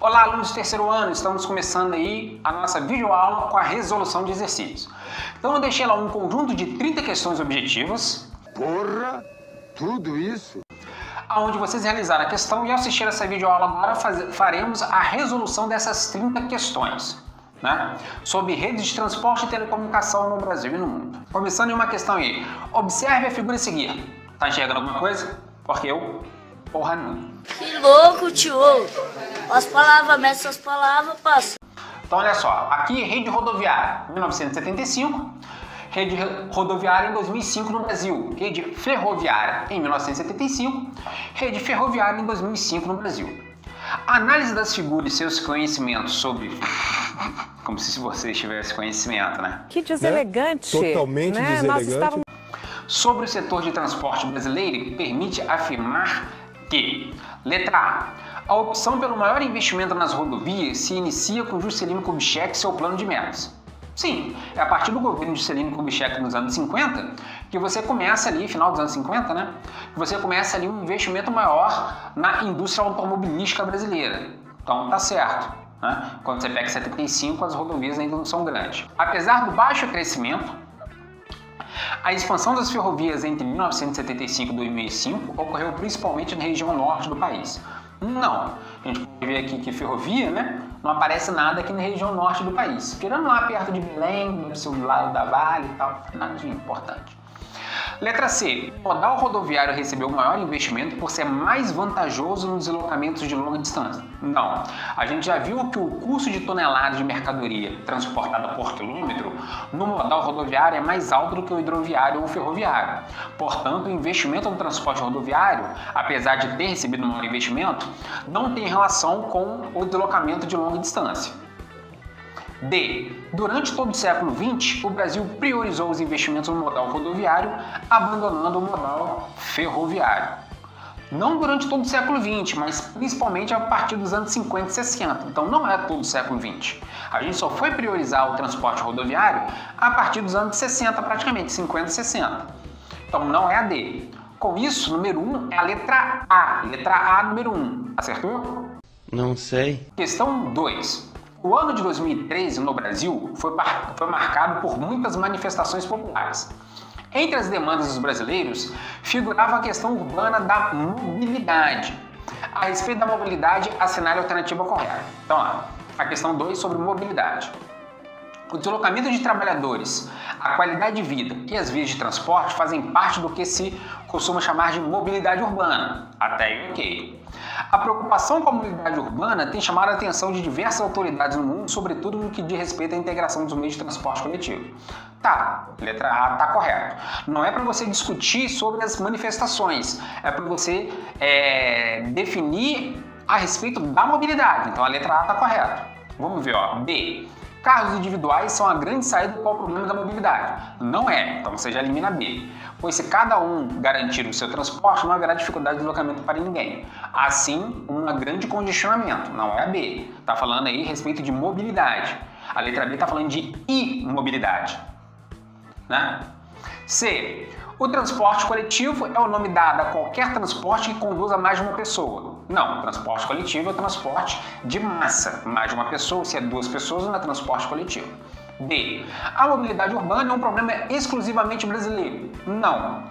Olá, alunos do terceiro ano, estamos começando aí a nossa videoaula com a resolução de exercícios. Então eu deixei lá um conjunto de 30 questões objetivas. Porra, tudo isso? Onde vocês realizaram a questão e ao assistir essa videoaula agora faremos a resolução dessas 30 questões, né? Sobre redes de transporte e telecomunicação no Brasil e no mundo. Começando em uma questão aí, observe a figura a seguir. Tá enxergando alguma coisa? Porque eu, porra não. Que louco, tio! As palavras, mestre, as palavras, passa. Então olha só, aqui rede rodoviária, 1975, rede rodoviária em 2005 no Brasil, rede ferroviária em 1975, rede ferroviária em 2005 no Brasil. Análise das figuras e seus conhecimentos sobre... Como se vocês tivessem conhecimento, né? Que deselegante. Né? Totalmente deselegante. Nós estávamos... Sobre o setor de transporte brasileiro, permite afirmar que, letra A opção pelo maior investimento nas rodovias se inicia com Juscelino Kubitschek e seu plano de metas. Sim, é a partir do governo de Juscelino Kubitschek nos anos 50 que você começa ali, final dos anos 50, né? Que você começa ali um investimento maior na indústria automobilística brasileira. Então tá certo, né? Quando você pega 75, as rodovias ainda não são grandes. Apesar do baixo crescimento, a expansão das ferrovias entre 1975 e 2005 ocorreu principalmente na região norte do país. Não, a gente pode ver aqui que ferrovia, né, não aparece nada aqui na região norte do país. Tirando lá perto de Belém, do lado da Vale e tal, nada de importante. Letra C. O modal rodoviário recebeu maior investimento por ser mais vantajoso nos deslocamentos de longa distância. Não. A gente já viu que o custo de tonelada de mercadoria transportada por quilômetro no modal rodoviário é mais alto do que o hidroviário ou ferroviário. Portanto, o investimento no transporte rodoviário, apesar de ter recebido maior investimento, não tem relação com o deslocamento de longa distância. D. Durante todo o século XX, o Brasil priorizou os investimentos no modal rodoviário, abandonando o modal ferroviário. Não durante todo o século XX, mas principalmente a partir dos anos 50 e 60. Então não é todo o século XX. A gente só foi priorizar o transporte rodoviário a partir dos anos 60, praticamente, 50 e 60. Então não é a D. Com isso, número 1 é a letra A. Letra A, número 1. Acertou? Não sei. Questão 2. O ano de 2013 no Brasil foi marcado por muitas manifestações populares. Entre as demandas dos brasileiros, figurava a questão urbana da mobilidade. A respeito da mobilidade, assinale a alternativa correta. Então, a questão 2 sobre mobilidade. O deslocamento de trabalhadores, a qualidade de vida e as vias de transporte fazem parte do que se costuma chamar de mobilidade urbana. Até aí, ok. A preocupação com a mobilidade urbana tem chamado a atenção de diversas autoridades no mundo, sobretudo no que diz respeito à integração dos meios de transporte coletivo. Tá, letra A tá correto. Não é para você discutir sobre as manifestações, é para você definir a respeito da mobilidade. Então a letra A tá correta. Vamos ver, ó. B. Carros individuais são a grande saída para o problema da mobilidade. Não é, então você já elimina B. Pois se cada um garantir o seu transporte, não haverá dificuldade de deslocamento para ninguém. Assim, um grande congestionamento. Não é a B. Está falando aí a respeito de mobilidade. A letra B está falando de imobilidade. Né? C. O transporte coletivo é o nome dado a qualquer transporte que conduza mais de uma pessoa. Não, transporte coletivo é o transporte de massa. Mais de uma pessoa, se é 2 pessoas, não é transporte coletivo. D. A mobilidade urbana é um problema exclusivamente brasileiro. Não,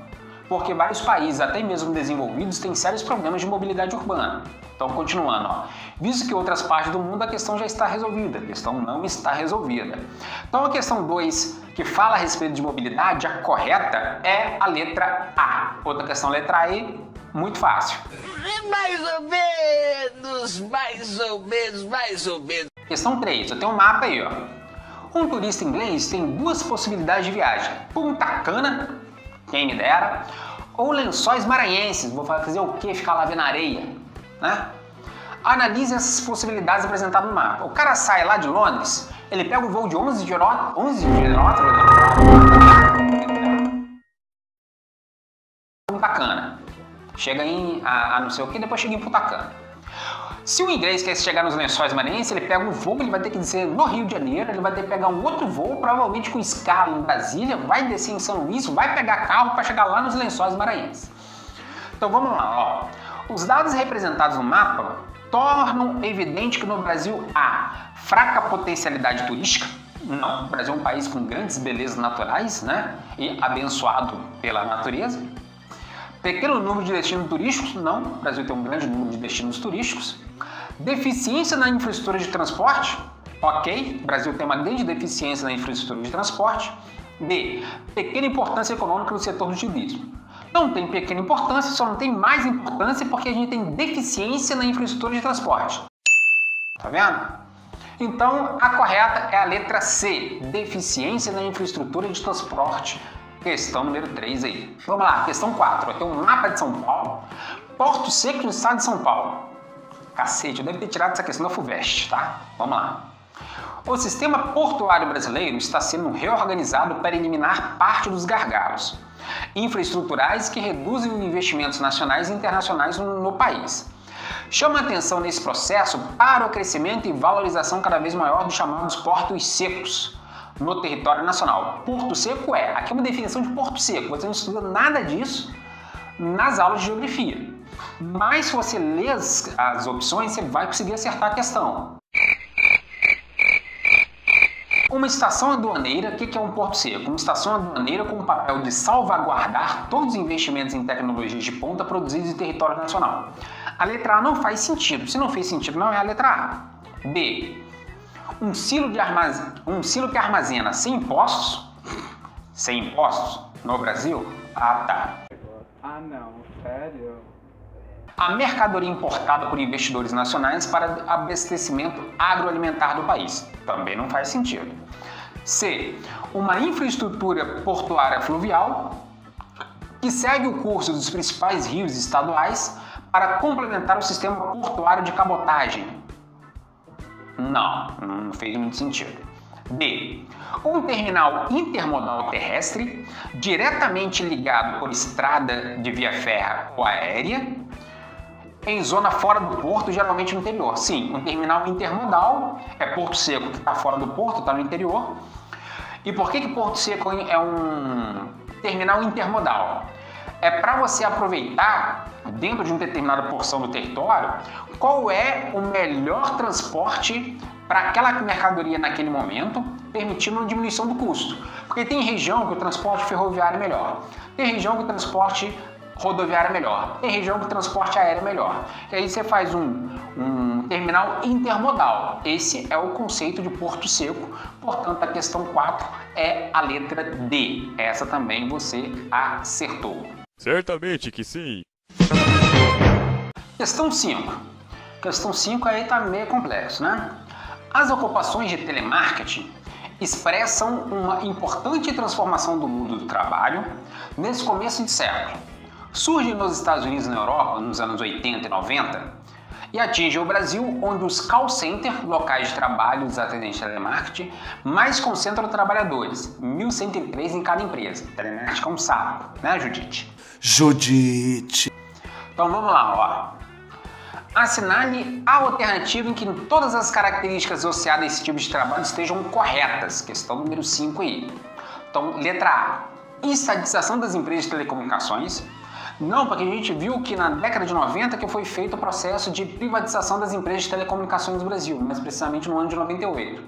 porque vários países, até mesmo desenvolvidos, têm sérios problemas de mobilidade urbana. Então, continuando, ó. Visto que em outras partes do mundo a questão já está resolvida, a questão não está resolvida. Então, a questão 2, que fala a respeito de mobilidade, a correta é a letra A. Outra questão, letra E, muito fácil. Mais ou menos. Questão 3, eu tenho um mapa aí, ó. Um turista inglês tem 2 possibilidades de viagem. Punta Cana, quem me dera, ou Lençóis Maranhenses. Vou fazer o quê? Ficar lá vendo areia, né? Analise essas possibilidades apresentadas no mapa. O cara sai lá de Londres, ele pega o voo de 11 de Punta Cana. Chega em não sei o que, depois chega em Punta Cana. Se o inglês quer chegar nos Lençóis Maranhenses, ele pega um voo, ele vai ter que descer no Rio de Janeiro, ele vai ter que pegar um outro voo, provavelmente com escala em Brasília, vai descer em São Luís, vai pegar carro para chegar lá nos Lençóis Maranhenses. Então vamos lá, ó. Os dados representados no mapa tornam evidente que no Brasil há fraca potencialidade turística. Não, o Brasil é um país com grandes belezas naturais, né? E abençoado pela natureza. Pequeno número de destinos turísticos. Não, o Brasil tem um grande número de destinos turísticos. Deficiência na infraestrutura de transporte. Ok, o Brasil tem uma grande deficiência na infraestrutura de transporte. B. Pequena importância econômica no setor do turismo. Não tem pequena importância, só não tem mais importância porque a gente tem deficiência na infraestrutura de transporte. Tá vendo? Então, a correta é a letra C, deficiência na infraestrutura de transporte. Questão número 3 aí. Vamos lá, questão 4. Vai ter um mapa de São Paulo. Porto Seco no estado de São Paulo. Cacete, eu devo ter tirado essa questão da FUVEST, tá? Vamos lá. O sistema portuário brasileiro está sendo reorganizado para eliminar parte dos gargalos infraestruturais que reduzem os investimentos nacionais e internacionais no país. Chama a atenção nesse processo para o crescimento e valorização cada vez maior dos chamados portos secos no território nacional. Porto seco aqui é uma definição de porto seco, você não estuda nada disso nas aulas de geografia. Mas se você ler as opções, você vai conseguir acertar a questão. Uma estação aduaneira, o que é um porto seco? Uma estação aduaneira com o papel de salvaguardar todos os investimentos em tecnologias de ponta produzidos em território nacional. A letra A não faz sentido. Se não fez sentido, não é a letra A. B. Um silo que armazena sem impostos no Brasil? Ah, tá. Ah, não, sério? A mercadoria importada por investidores nacionais para abastecimento agroalimentar do país. Também não faz sentido. C. Uma infraestrutura portuária fluvial que segue o curso dos principais rios estaduais para complementar o sistema portuário de cabotagem. Não fez muito sentido. D. Um terminal intermodal terrestre diretamente ligado por estrada de via férrea ou aérea em zona fora do porto, geralmente no interior. Sim, um terminal intermodal é Porto Seco, que está fora do porto, está no interior. E por que Porto Seco é um terminal intermodal? É para você aproveitar, dentro de uma determinada porção do território, qual é o melhor transporte para aquela mercadoria naquele momento, permitindo uma diminuição do custo. Porque tem região que o transporte ferroviário é melhor, tem região que o transporte rodoviário é melhor, tem região que o transporte aéreo é melhor. E aí você faz um terminal intermodal. Esse é o conceito de Porto Seco. Portanto, a questão 4 é a letra D. Essa também você acertou. Certamente que sim. Questão 5. Questão 5 aí tá meio complexo, né? As ocupações de telemarketing expressam uma importante transformação do mundo do trabalho nesse começo de século. Surge nos Estados Unidos e na Europa nos anos 80 e 90 e atinge o Brasil, onde os call centers, locais de trabalho dos atendentes de telemarketing, mais concentram trabalhadores, 1.103 em cada empresa. Telemarketing é um saco, né, Judite? Judite. Então vamos lá, ó. Assinale a alternativa em que todas as características associadas a esse tipo de trabalho estejam corretas. Questão número 5 aí. Então, letra A. Estatização das empresas de telecomunicações. Não, porque a gente viu que na década de 90 que foi feito o processo de privatização das empresas de telecomunicações no Brasil, mais precisamente no ano de 98.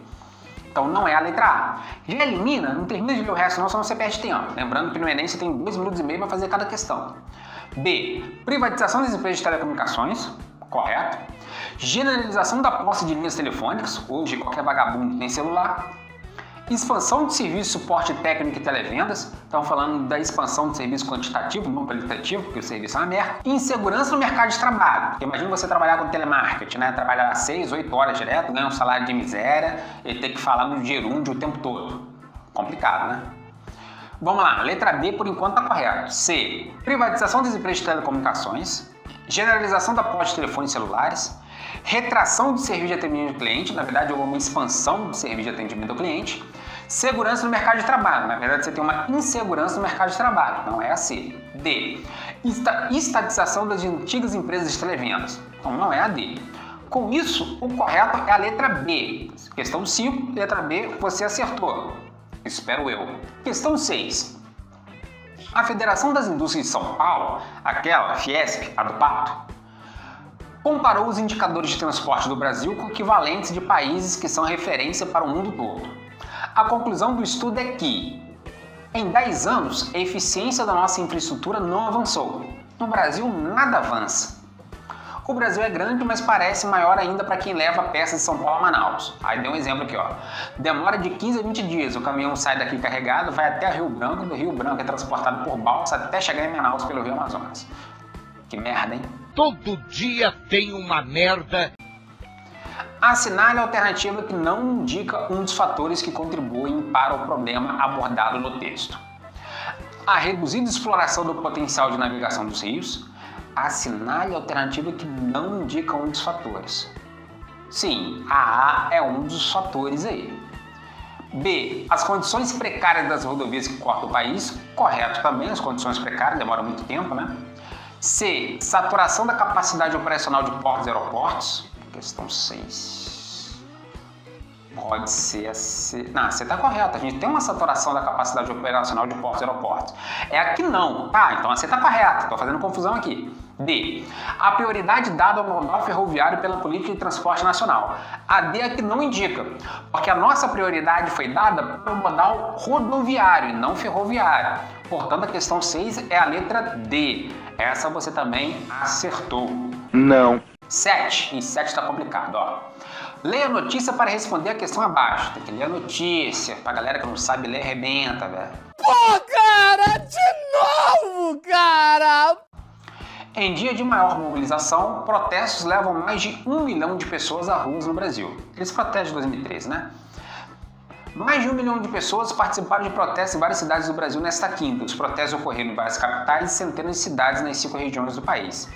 Então não é a letra A. Já elimina, não termina de ler o resto não, senão você perde tempo. Lembrando que no Enem você tem 2 minutos e meio para fazer cada questão. B. Privatização das empresas de telecomunicações. Correto. Generalização da posse de linhas telefônicas. Hoje qualquer vagabundo tem celular. Expansão de serviço, suporte técnico e televendas. Estamos falando da expansão de serviço quantitativo, não qualitativo, porque o serviço é uma merda. Insegurança no mercado de trabalho. Porque imagina você trabalhar com telemarketing, né? Trabalhar 6, 8 horas direto, ganhar um salário de miséria e ter que falar no gerúndio o tempo todo. Complicado, né? Vamos lá, letra B por enquanto está correto. C. Privatização das empresas de telecomunicações. Generalização da posse de telefones celulares. Retração de serviço de atendimento ao cliente, na verdade é uma expansão do serviço de atendimento ao cliente. Segurança no mercado de trabalho, na verdade você tem uma insegurança no mercado de trabalho, não é a C. D. Estatização das antigas empresas de televendas, então não é a D. Com isso, o correto é a letra B. Questão 5, letra B, você acertou. Espero eu. Questão 6. A Federação das Indústrias de São Paulo, aquela, a Fiesp, a do Pato, comparou os indicadores de transporte do Brasil com equivalentes de países que são referência para o mundo todo. A conclusão do estudo é que, em 10 anos, a eficiência da nossa infraestrutura não avançou. No Brasil, nada avança. O Brasil é grande, mas parece maior ainda para quem leva peças de São Paulo a Manaus. Aí deu um exemplo aqui, ó. Demora de 15 a 20 dias. O caminhão sai daqui carregado, vai até Rio Branco, do Rio Branco é transportado por balsa até chegar em Manaus pelo Rio Amazonas. Que merda, hein? Todo dia tem uma merda. Assinale a alternativa que não indica um dos fatores que contribuem para o problema abordado no texto. A reduzida exploração do potencial de navegação dos rios. Assinale a alternativa que não indica um dos fatores. Sim, a A é um dos fatores aí. B. As condições precárias das rodovias que cortam o país. Correto também, as condições precárias, demora muito tempo, né? C. Saturação da capacidade operacional de portos e aeroportos. Questão 6. Pode ser a C. Não, a C está correta. A gente tem uma saturação da capacidade operacional de portos e aeroportos. É aqui não. Tá, então a C está correta. Estou fazendo confusão aqui. D. A prioridade dada ao modal ferroviário pela política de transporte nacional. A D é que não indica, porque a nossa prioridade foi dada para o modal rodoviário e não ferroviário. Portanto, a questão 6 é a letra D. Essa você também acertou. Não. 7. E 7 está complicado, ó. Leia a notícia para responder a questão abaixo. Tem que ler a notícia. Pra galera que não sabe ler, arrebenta, velho. Pô, cara! De novo, cara! Em dia de maior mobilização, protestos levam mais de 1 milhão de pessoas a ruas no Brasil. Eles protestos de 2013, né? Mais de 1 milhão de pessoas participaram de protestos em várias cidades do Brasil nesta quinta. Os protestos ocorreram em várias capitais e centenas de cidades nas 5 regiões do país.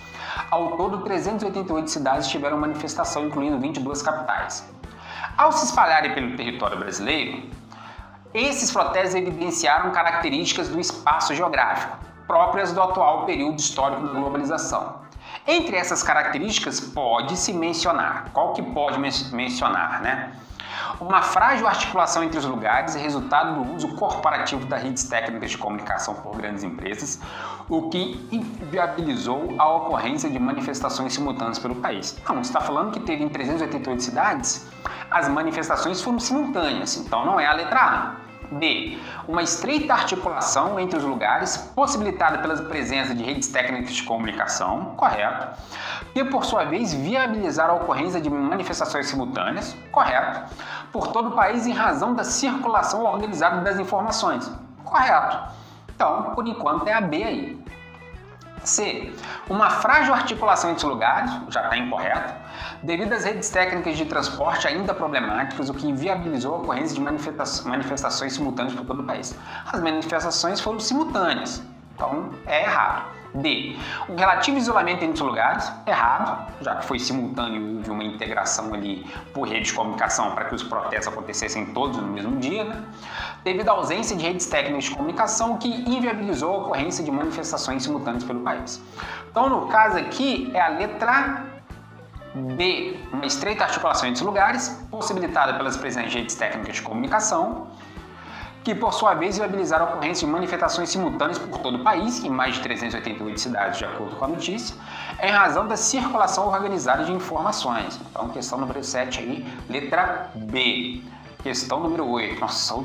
Ao todo, 388 cidades tiveram manifestação, incluindo 22 capitais. Ao se espalharem pelo território brasileiro, esses protestos evidenciaram características do espaço geográfico, próprias do atual período histórico da globalização. Entre essas características, pode-se mencionar. Qual que pode mencionar, né? Uma frágil articulação entre os lugares é resultado do uso corporativo das redes técnicas de comunicação por grandes empresas, o que inviabilizou a ocorrência de manifestações simultâneas pelo país. Não, você está falando que teve em 388 cidades, as manifestações foram simultâneas, então não é a letra A. B. Uma estreita articulação entre os lugares, possibilitada pela presença de redes técnicas de comunicação, correto, que por sua vez viabilizaram a ocorrência de manifestações simultâneas, correto, por todo o país em razão da circulação organizada das informações, correto. Então, por enquanto é a B aí. C. Uma frágil articulação entre os lugares, já está incorreto, devido às redes técnicas de transporte ainda problemáticas, o que inviabilizou a ocorrência de manifestações simultâneas por todo o país. As manifestações foram simultâneas, então é errado. D. Um relativo isolamento entre os lugares, errado, já que foi simultâneo e houve uma integração ali por rede de comunicação para que os protestos acontecessem todos no mesmo dia, né? Devido à ausência de redes técnicas de comunicação que inviabilizou a ocorrência de manifestações simultâneas pelo país. Então, no caso aqui, é a letra B, uma estreita articulação entre os lugares, possibilitada pelas presentes redes técnicas de comunicação, que por sua vez viabilizaram a ocorrência de manifestações simultâneas por todo o país, em mais de 388 cidades, de acordo com a notícia, em razão da circulação organizada de informações. Então, questão número 7 aí, letra B. Questão número 8. Nossa,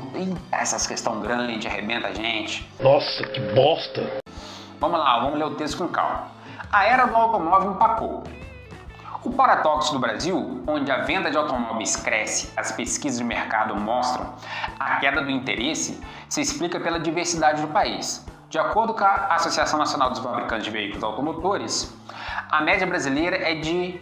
essas questões grandes, arrebenta a gente. Nossa, que bosta! Vamos lá, vamos ler o texto com calma. A era do automóvel empacou. O paradoxo do Brasil, onde a venda de automóveis cresce, as pesquisas de mercado mostram a queda do interesse, se explica pela diversidade do país. De acordo com a Associação Nacional dos Fabricantes de Veículos Automotores, a média brasileira é de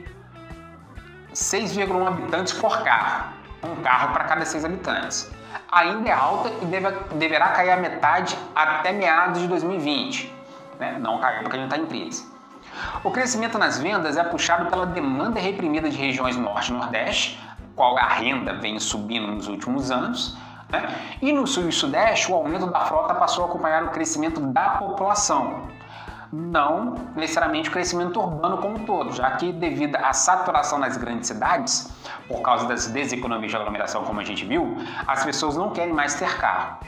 6,1 habitantes por carro, um carro para cada 6 habitantes. Ainda é alta e deverá cair à metade até meados de 2020. Né? Não caiu porque a gente está em crise. O crescimento nas vendas é puxado pela demanda reprimida de regiões norte e nordeste, qual a renda vem subindo nos últimos anos, né? E no sul e sudeste o aumento da frota passou a acompanhar o crescimento da população, não necessariamente o crescimento urbano como um todo, já que devido à saturação nas grandes cidades, por causa das deseconomias de aglomeração como a gente viu, as pessoas não querem mais ter carro.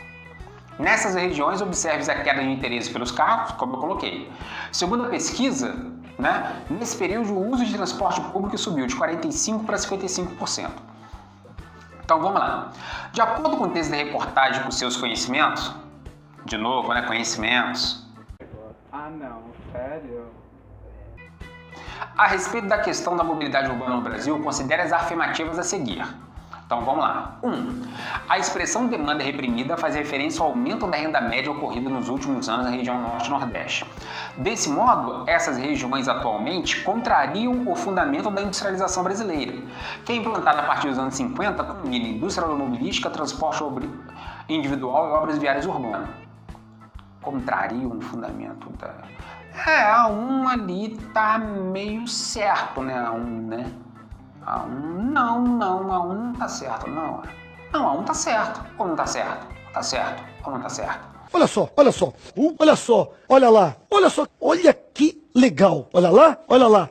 Nessas regiões, observe a queda de interesse pelos carros, como eu coloquei. Segundo a pesquisa, né? Nesse período, o uso de transporte público subiu de 45% para 55%. Então vamos lá. De acordo com o texto da reportagem com seus conhecimentos, de novo, né? Conhecimentos. Ah, não, sério? A respeito da questão da mobilidade urbana no Brasil, considere as afirmativas a seguir. Então vamos lá. 1. A expressão demanda reprimida faz referência ao aumento da renda média ocorrido nos últimos anos na região Norte e Nordeste. Desse modo, essas regiões atualmente contrariam o fundamento da industrialização brasileira, que é implantada a partir dos anos 50 com indústria automobilística, transporte individual e obras viárias urbanas. Contrariam o fundamento da... a 1 ali tá meio certo, né? A 1, né? A 1, não, a 1 não tá certo, não. Não, a 1 tá certo. Ou não tá certo? Tá certo ou não tá certo? Olha só, olha só, olha lá, olha só, olha que legal, olha lá.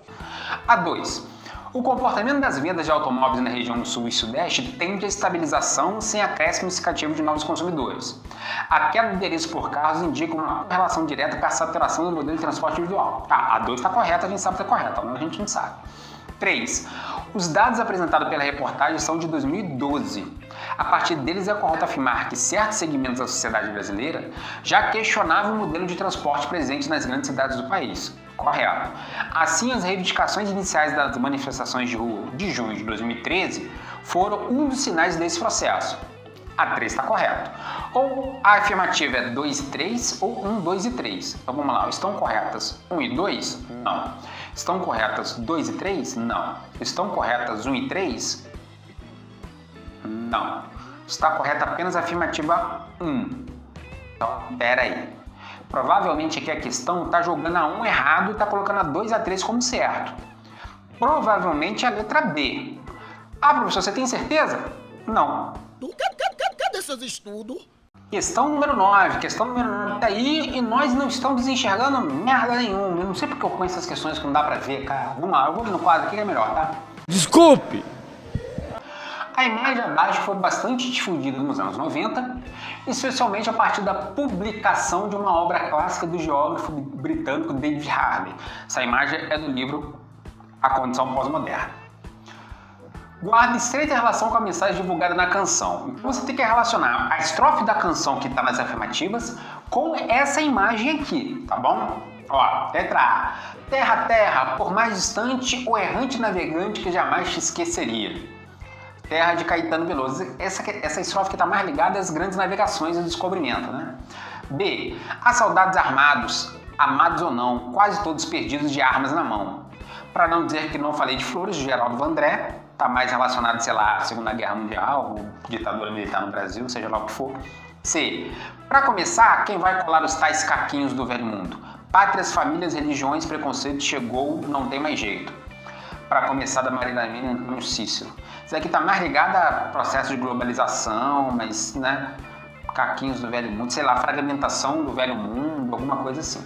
A 2. O comportamento das vendas de automóveis na região sul e sudeste tende à estabilização sem acréscimo significativo de novos consumidores. A queda do interesse por carros indica uma relação direta com a saturação do modelo de transporte individual. Tá, a 2 está correta, a gente sabe que está correta, a gente não sabe. 3. Os dados apresentados pela reportagem são de 2012. A partir deles é correto afirmar que certos segmentos da sociedade brasileira já questionavam o modelo de transporte presente nas grandes cidades do país. Correto. Assim, as reivindicações iniciais das manifestações de rua de junho de 2013 foram um dos sinais desse processo. A 3 está correto. Ou a afirmativa é 2 e 3 ou 1, 2 e 3. Então vamos lá, estão corretas 1 e 2? Não. Estão corretas 2 e 3? Não. Estão corretas 1 e 3? Não. Está correta apenas a afirmativa 1. Então, pera aí. Provavelmente aqui a questão está jogando a 1 errado e está colocando a 2 e a 3 como certo. Provavelmente a letra B. Ah, professor, você tem certeza? Não. Cadê seus estudos? Questão número 9. Questão número 9 tá aí e nós não estamos enxergando merda nenhuma. Eu não sei porque eu ponho essas questões que não dá pra ver, cara. Vamos lá, eu vou no quadro aqui que é melhor, tá? Desculpe! A imagem abaixo foi bastante difundida nos anos 90, especialmente a partir da publicação de uma obra clássica do geógrafo britânico David Harvey. Essa imagem é do livro A Condição Pós-Moderna. Guarda estreita relação com a mensagem divulgada na canção. Então você tem que relacionar a estrofe da canção que está nas afirmativas com essa imagem aqui, tá bom? Ó, letra A. Terra, terra, por mais distante, o errante navegante que jamais te esqueceria. Terra de Caetano Veloso. Essa estrofe que está mais ligada às grandes navegações e ao descobrimento, né? B. As saudades armados, amados ou não, quase todos perdidos de armas na mão. Para não dizer que não falei de Flores, de Geraldo Vandré, está mais relacionado, sei lá, à Segunda Guerra Mundial, ou ditadura militar no Brasil, seja lá o que for. C. Para começar, quem vai colar os tais caquinhos do velho mundo? Pátrias, famílias, religiões, preconceito, chegou, não tem mais jeito. Para começar, da Marilena Antônio Cícero. Isso aqui está mais ligado a processo de globalização, mas, né, caquinhos do velho mundo, sei lá, fragmentação do velho mundo, alguma coisa assim.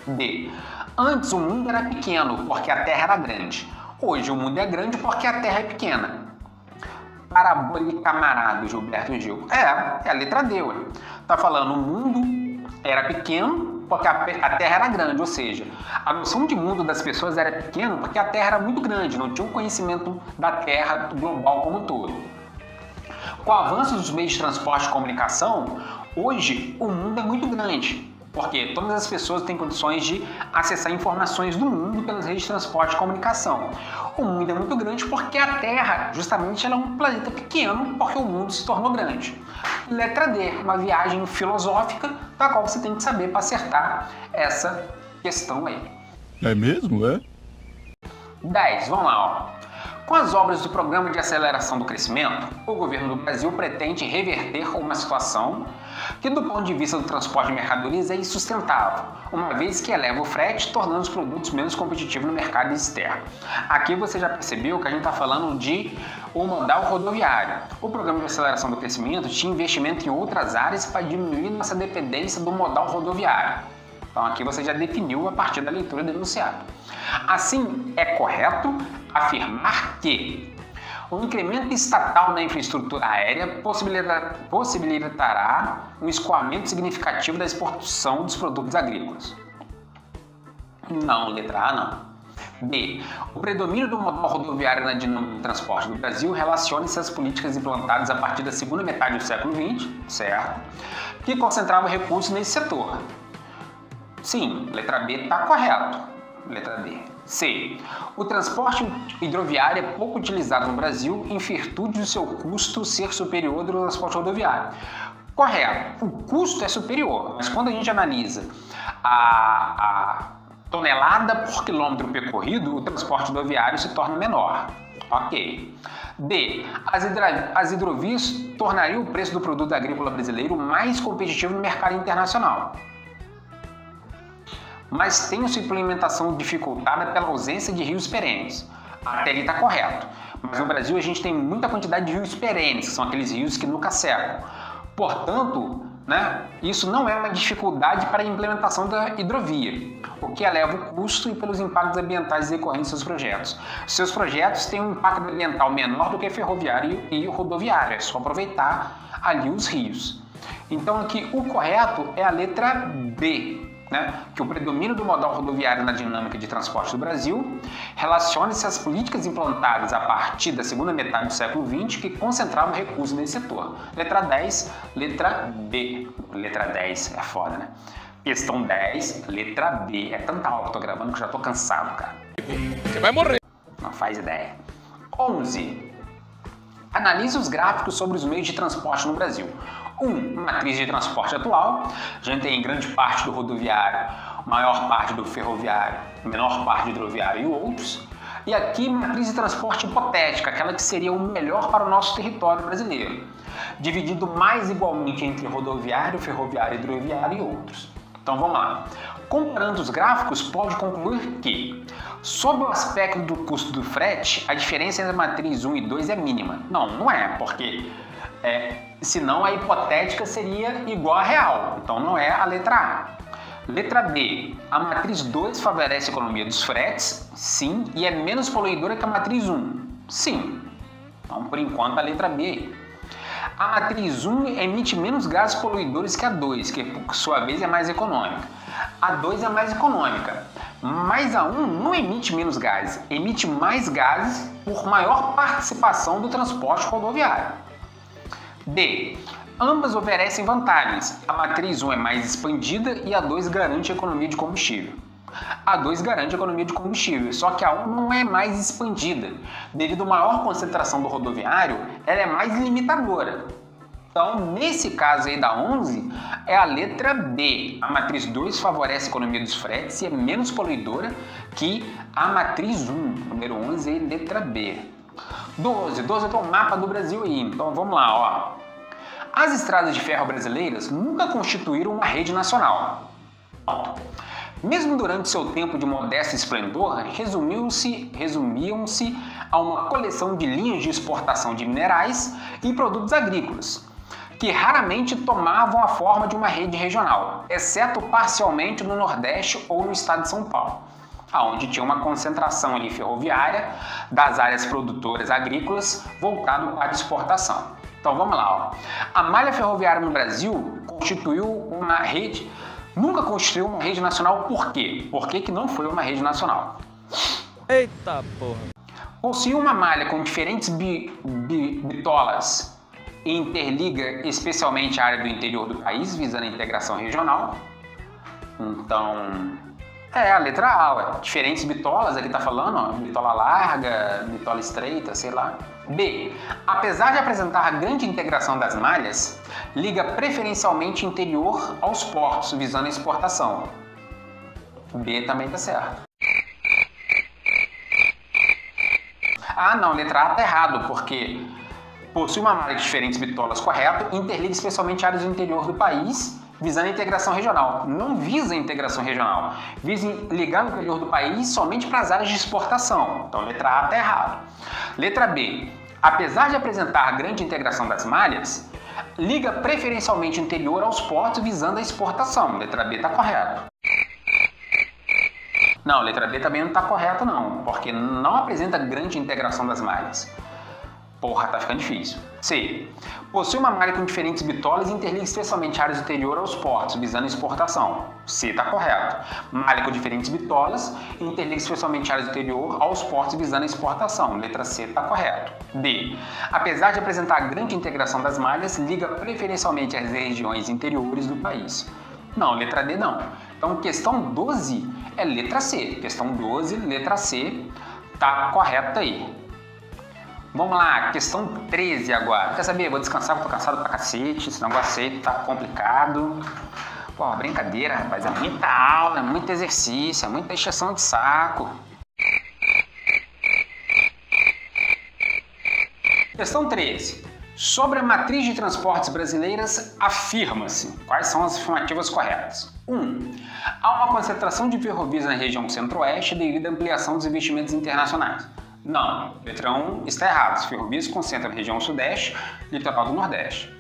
D. Antes o mundo era pequeno, porque a Terra era grande. Hoje o mundo é grande porque a Terra é pequena. Parabólica camarada, Gilberto Gil. É a letra D, ué. Tá falando o mundo era pequeno porque a Terra era grande, ou seja, a noção de mundo das pessoas era pequena porque a Terra era muito grande, não tinha um conhecimento da Terra global como um todo. Com o avanço dos meios de transporte e comunicação, hoje o mundo é muito grande. Porque todas as pessoas têm condições de acessar informações do mundo pelas redes de transporte e comunicação. O mundo é muito grande porque a Terra, justamente, ela é um planeta pequeno porque o mundo se tornou grande. Letra D, uma viagem filosófica da qual você tem que saber para acertar essa questão aí. É mesmo, é? 10, vamos lá, ó. Com as obras do Programa de Aceleração do Crescimento, o governo do Brasil pretende reverter uma situação que, do ponto de vista do transporte de mercadorias, é insustentável, uma vez que eleva o frete, tornando os produtos menos competitivos no mercado externo. Aqui você já percebeu que a gente está falando de um modal rodoviário. O Programa de Aceleração do Crescimento tinha investimento em outras áreas para diminuir nossa dependência do modal rodoviário. Então aqui você já definiu a partir da leitura do enunciado. Assim, é correto afirmar que o incremento estatal na infraestrutura aérea possibilitará um escoamento significativo da exportação dos produtos agrícolas. Não, letra A não. B. O predomínio do modal rodoviário na dinâmica do transporte do Brasil relaciona-se às políticas implantadas a partir da segunda metade do século XX, certo? Que concentravam recursos nesse setor. Sim, letra B está correto. Letra D. C. O transporte hidroviário é pouco utilizado no Brasil em virtude do seu custo ser superior ao do transporte rodoviário. Correto. O custo é superior, mas quando a gente analisa a tonelada por quilômetro percorrido, o transporte rodoviário se torna menor. Ok. D. As hidrovias tornariam o preço do produto agrícola brasileiro mais competitivo no mercado internacional, mas tem sua implementação dificultada pela ausência de rios perenes. Até ali está correto. Mas no Brasil a gente tem muita quantidade de rios perenes, que são aqueles rios que nunca secam. Portanto, isso não é uma dificuldade para a implementação da hidrovia, o que eleva o custo e pelos impactos ambientais decorrentes dos seus projetos. Seus projetos têm um impacto ambiental menor do que ferroviário e rodoviário, é só aproveitar ali os rios. Então aqui o correto é a letra B. Que o predomínio do modal rodoviário na dinâmica de transporte do Brasil relaciona-se às políticas implantadas a partir da segunda metade do século XX que concentravam recursos nesse setor. Letra 10, letra B. Letra 10 é foda, né? Questão 10, letra B. É tanta aula que eu tô gravando que eu já tô cansado, cara. Você vai morrer. Não faz ideia. 11. Analise os gráficos sobre os meios de transporte no Brasil. 1. Matriz de transporte atual. A gente tem grande parte do rodoviário, maior parte do ferroviário, menor parte do hidroviário e outros. E aqui, matriz de transporte hipotética, aquela que seria o melhor para o nosso território brasileiro, dividido mais igualmente entre rodoviário, ferroviário, hidroviário e outros. Então vamos lá. Comparando os gráficos, pode concluir que, sob o aspecto do custo do frete, a diferença entre a matriz 1 e 2 é mínima. Não é, porque senão a hipotética seria igual à real. Então não é a letra A. Letra B. A matriz 2 favorece a economia dos fretes, sim, e é menos poluidora que a matriz 1, sim. Então, por enquanto, a letra B. A matriz 1 emite menos gases poluidores que a 2, que por sua vez é mais econômica. A 2 é mais econômica, mas a 1 não emite menos gases, emite mais gases por maior participação do transporte rodoviário. D. Ambas oferecem vantagens. A matriz 1 é mais expandida e a 2 garante a economia de combustível. A 2 garante a economia de combustível, só que a 1 não é mais expandida. Devido à maior concentração do rodoviário, ela é mais limitadora. Então, nesse caso aí da 11, é a letra B. A matriz 2 favorece a economia dos fretes e é menos poluidora que a matriz 1. Número 11 é letra B. 12 é o mapa do Brasil aí. Então, vamos lá, ó. As estradas de ferro brasileiras nunca constituíram uma rede nacional. Mesmo durante seu tempo de modesto esplendor, resumiam-se a uma coleção de linhas de exportação de minerais e produtos agrícolas, que raramente tomavam a forma de uma rede regional, exceto parcialmente no Nordeste ou no estado de São Paulo, onde tinha uma concentração ali ferroviária das áreas produtoras agrícolas voltado para a exportação. Então vamos lá, ó. A malha ferroviária no Brasil nunca constituiu uma rede nacional. Por quê? Por que não foi uma rede nacional? Eita porra! Possui uma malha com diferentes bitolas e interliga especialmente a área do interior do país, visando a integração regional. Então, a letra A, ué. Diferentes bitolas, ele tá falando, ó, bitola larga, bitola estreita, sei lá. B. Apesar de apresentar grande integração das malhas, liga preferencialmente interior aos portos, visando a exportação. B também tá certo. Não, letra A tá errado, porque possui uma malha de diferentes bitolas, correto, e interliga especialmente áreas do interior do país, visando a integração regional. Não visa a integração regional, visa ligar no interior do país somente para as áreas de exportação. Então, letra A está errado. Letra B. Apesar de apresentar grande integração das malhas, liga preferencialmente o interior aos portos, visando a exportação. Letra B está correto. Não, letra B também não está correta não, porque não apresenta grande integração das malhas. Porra, tá ficando difícil. C. Possui uma malha com diferentes bitolas e interliga especialmente áreas do interior aos portos, visando exportação. C. Tá correto. Malha com diferentes bitolas e interliga especialmente áreas do interior aos portos, visando a exportação. Letra C. Tá correto. D. Apesar de apresentar grande integração das malhas, liga preferencialmente as regiões interiores do país. Não, letra D não. Então, questão 12 é letra C. Questão 12, letra C, tá correta aí. Vamos lá, questão 13 agora. Quer saber? Vou descansar, tô cansado pra cacete. Esse negócio aí tá complicado. Pô, brincadeira, rapaz. É muita aula, é muito exercício, é muita encheção de saco. Questão 13. Sobre a matriz de transportes brasileiras, afirma-se. Quais são as afirmativas corretas? 1. Há uma concentração de ferrovias na região centro-oeste devido à ampliação dos investimentos internacionais. Não. Letra 1 está errado. As ferrovias se concentram na região sudeste e litoral do nordeste.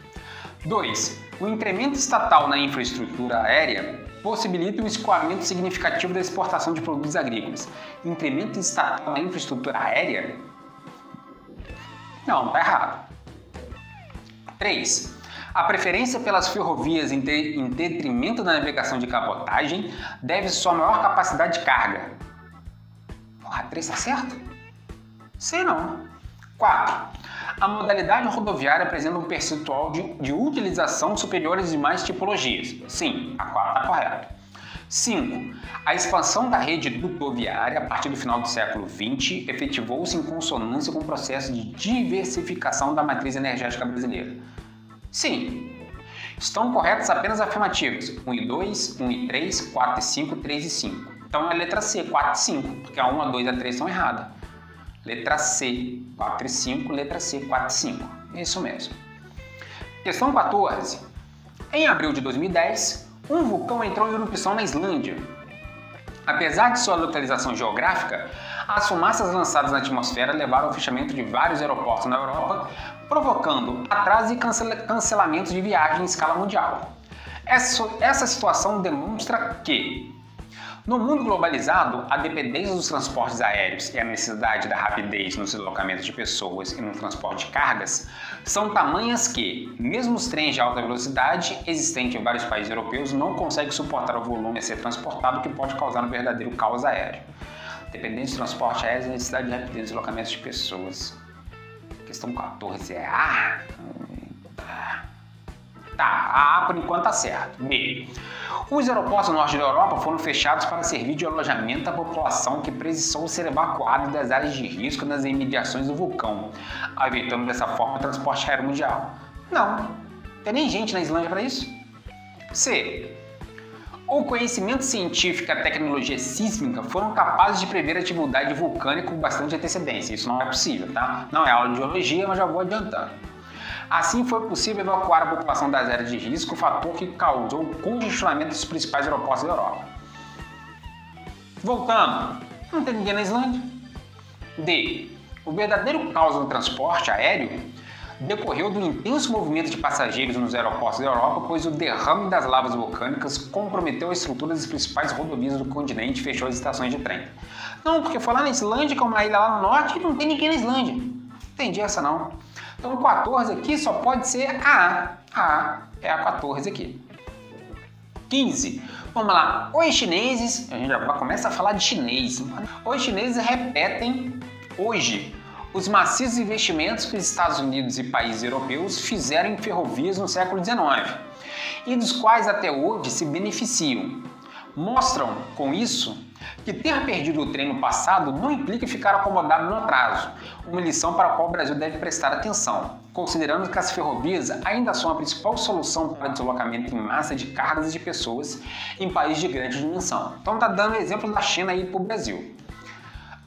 2. O incremento estatal na infraestrutura aérea possibilita um escoamento significativo da exportação de produtos agrícolas. Incremento estatal na infraestrutura aérea? Não, está errado. 3. A preferência pelas ferrovias em detrimento da navegação de cabotagem deve-se à sua maior capacidade de carga. Porra, 3 está certo? Sei não. 4. A modalidade rodoviária apresenta um percentual de utilização superior às demais tipologias. Sim, a 4 está correta. 5. A expansão da rede dutoviária a partir do final do século XX efetivou-se em consonância com o processo de diversificação da matriz energética brasileira. Sim. Estão corretas apenas afirmativas 1 e 2, 1 e 3, 4 e 5, 3 e 5. Então é a letra C, 4 e 5, porque a 1, a 2 e a 3 estão erradas. Letra C, 4 e 5, letra C, 4 e 5. Isso mesmo. Questão 14. Em abril de 2010, um vulcão entrou em erupção na Islândia. Apesar de sua localização geográfica, as fumaças lançadas na atmosfera levaram ao fechamento de vários aeroportos na Europa, provocando atrasos e cancelamentos de viagens em escala mundial. Essa situação demonstra que, no mundo globalizado, a dependência dos transportes aéreos e a necessidade da rapidez nos deslocamentos de pessoas e no transporte de cargas são tamanhas que, mesmo os trens de alta velocidade existentes em vários países europeus não conseguem suportar o volume a ser transportado, que pode causar um verdadeiro caos aéreo. Dependência do transporte aéreo e necessidade de rapidez nos deslocamentos de pessoas. Questão 14 é A. Tá, A por enquanto tá certo. B. Os aeroportos do norte da Europa foram fechados para servir de alojamento à população que precisou ser evacuada das áreas de risco nas imediações do vulcão, evitando dessa forma o transporte aéreo mundial. Não, tem nem gente na Islândia para isso. C. O conhecimento científico e a tecnologia sísmica foram capazes de prever a atividade vulcânica com bastante antecedência. Isso não é possível, tá? Não é aula de geologia, mas já vou adiantando. Assim, foi possível evacuar a população das áreas de risco, fator que causou o congestionamento dos principais aeroportos da Europa. Voltando, não tem ninguém na Islândia. D. O verdadeiro caos no transporte aéreo decorreu do intenso movimento de passageiros nos aeroportos da Europa, pois o derrame das lavas vulcânicas comprometeu a estrutura das principais rodovias do continente e fechou as estações de trem. Não, porque foi lá na Islândia, que é uma ilha lá no norte, e não tem ninguém na Islândia. Entendi essa não. Então o 14 aqui só pode ser a A. A é a 14 aqui. 15. Vamos lá. Os chineses, a gente já começa a falar de chinês. Os chineses repetem hoje os maciços investimentos que os Estados Unidos e países europeus fizeram em ferrovias no século XIX e dos quais até hoje se beneficiam. Mostram, com isso, que ter perdido o trem no passado não implica ficar acomodado no atraso, uma lição para a qual o Brasil deve prestar atenção, considerando que as ferrovias ainda são a principal solução para o deslocamento em massa de cargas e de pessoas em países de grande dimensão. Então está dando exemplo da China aí para o Brasil.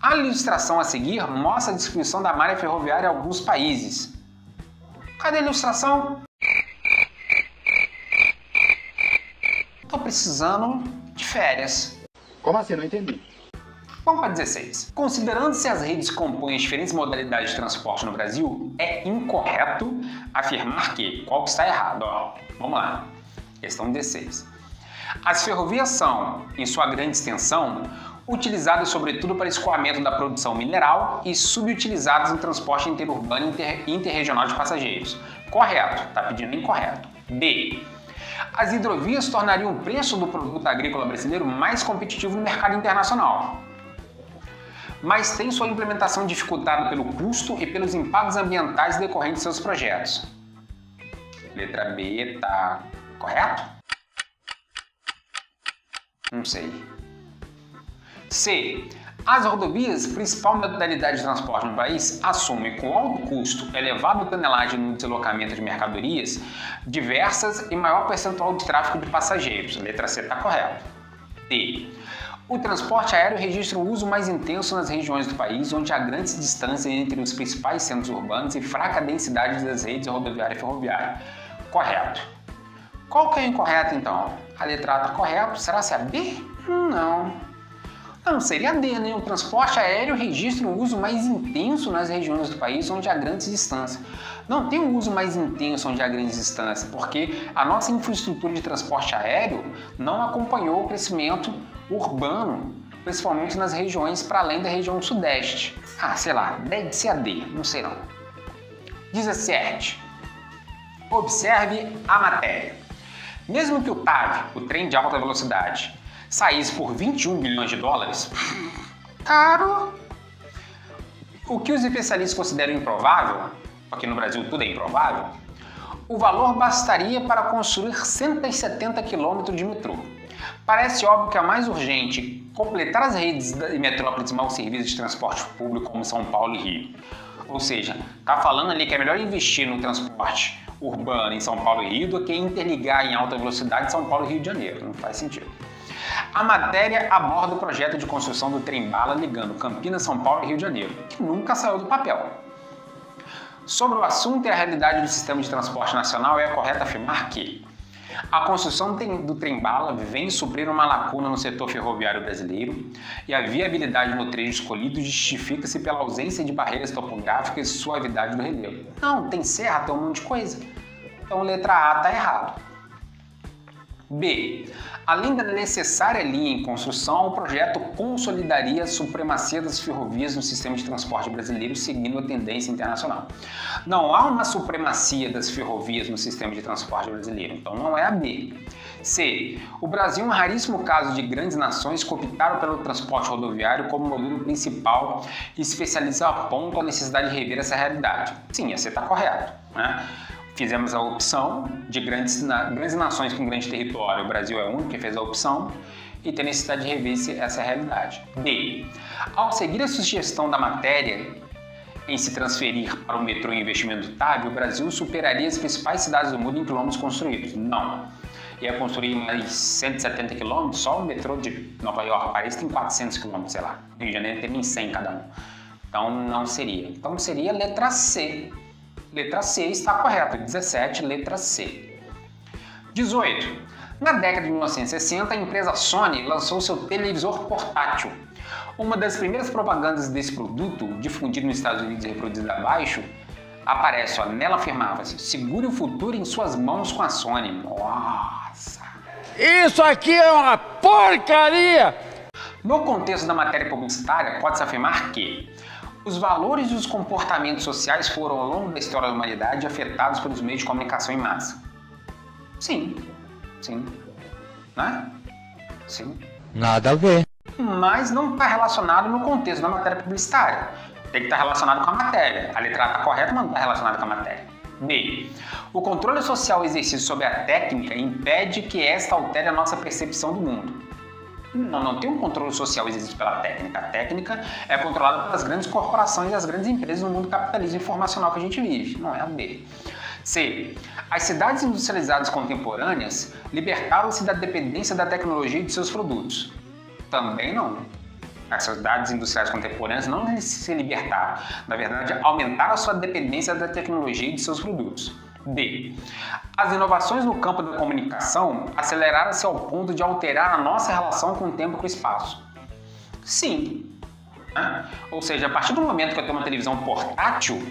A ilustração a seguir mostra a distribuição da malha ferroviária em alguns países. Cadê a ilustração? Estou precisando de férias. Como assim? Não entendi. Vamos para 16. Considerando-se as redes que compõem as diferentes modalidades de transporte no Brasil, é incorreto afirmar que... Qual que está errado? Ó, vamos lá. Questão 16. As ferrovias são, em sua grande extensão, utilizadas sobretudo para escoamento da produção mineral e subutilizadas no transporte interurbano e interregional de passageiros. Correto, está pedindo incorreto. B. As hidrovias tornariam o preço do produto agrícola brasileiro mais competitivo no mercado internacional, mas tem sua implementação dificultada pelo custo e pelos impactos ambientais decorrentes de seus projetos. Letra B está correto? Não sei. C. As rodovias, principal modalidade de transporte no país, assumem com alto custo, elevada tonelagem no deslocamento de mercadorias diversas e maior percentual de tráfego de passageiros. Letra C está correto. D. O transporte aéreo registra um uso mais intenso nas regiões do país onde há grandes distâncias entre os principais centros urbanos e fraca densidade das redes rodoviária e ferroviária. Correto. Qual que é o incorreto então? A letra A está correto. Será que é a B? Não. Não, seria D, né? O transporte aéreo registra um uso mais intenso nas regiões do país onde há grandes distâncias. Não tem um uso mais intenso onde há grandes distâncias, porque a nossa infraestrutura de transporte aéreo não acompanhou o crescimento urbano, principalmente nas regiões para além da região sudeste. Ah, sei lá, deve ser a D, não sei não. 17. Observe a matéria. Mesmo que o TAV, o trem de alta velocidade, saísse por 21 bilhões de dólares, caro. O que os especialistas consideram improvável, porque no Brasil tudo é improvável, o valor bastaria para construir 170 quilômetros de metrô. Parece óbvio que é mais urgente completar as redes de metrópoles mau serviço de transporte público como São Paulo e Rio. Ou seja, está falando ali que é melhor investir no transporte urbano em São Paulo e Rio do que interligar em alta velocidade São Paulo e Rio de Janeiro. Não faz sentido. A matéria aborda o projeto de construção do trem-bala ligando Campinas, São Paulo e Rio de Janeiro, que nunca saiu do papel. Sobre o assunto e a realidade do sistema de transporte nacional, é correto afirmar que a construção do trem-bala vem suprir uma lacuna no setor ferroviário brasileiro e a viabilidade no trecho escolhido justifica-se pela ausência de barreiras topográficas e suavidade do relevo. Não, tem serra, tem um monte de coisa. Então, letra A está errado. B. Além da necessária linha em construção, o projeto consolidaria a supremacia das ferrovias no sistema de transporte brasileiro, seguindo a tendência internacional. Não há uma supremacia das ferrovias no sistema de transporte brasileiro, então não é a B. C. O Brasil é um raríssimo caso de grandes nações que optaram pelo transporte rodoviário como modelo principal e especializam a ponto a necessidade de rever essa realidade. Sim, a C está correto, né? Fizemos a opção de grandes nações com grande território. O Brasil é o único que fez a opção e tem necessidade de rever essa realidade. D. Ao seguir a sugestão da matéria em se transferir para o metrô em investimento do TAV, o Brasil superaria as principais cidades do mundo em quilômetros construídos. Não. Ia construir mais 170 quilômetros, só o metrô de Nova York, Paris tem 400 quilômetros, sei lá. Rio de Janeiro tem nem 100 cada um. Então não seria. Então seria a letra C. Letra C está correta, 17, letra C. 18. Na década de 1960, a empresa Sony lançou seu televisor portátil. Uma das primeiras propagandas desse produto, difundido nos Estados Unidos e reproduzida abaixo, aparece, nela afirmava-se: segure o futuro em suas mãos com a Sony. Nossa! Isso aqui é uma porcaria! No contexto da matéria publicitária, pode-se afirmar que os valores e os comportamentos sociais foram, ao longo da história da humanidade, afetados pelos meios de comunicação em massa. Sim. Sim. Né? Sim. Nada a ver. Mas não está relacionado no contexto da matéria publicitária. Tem que estar relacionado com a matéria. A letra A está correta, mas não está relacionado com a matéria. B. O controle social exercido sobre a técnica impede que esta altere a nossa percepção do mundo. Não tem um controle social exercido pela técnica. A técnica é controlada pelas grandes corporações e as grandes empresas no mundo capitalista informacional que a gente vive. Não é a B. C. As cidades industrializadas contemporâneas libertaram-se da dependência da tecnologia e de seus produtos. Também não. As cidades industriais contemporâneas não se libertaram. Na verdade, aumentaram a sua dependência da tecnologia e de seus produtos. D. As inovações no campo da comunicação aceleraram-se ao ponto de alterar a nossa relação com o tempo e com o espaço. Sim. Ou seja, a partir do momento que eu tenho uma televisão portátil,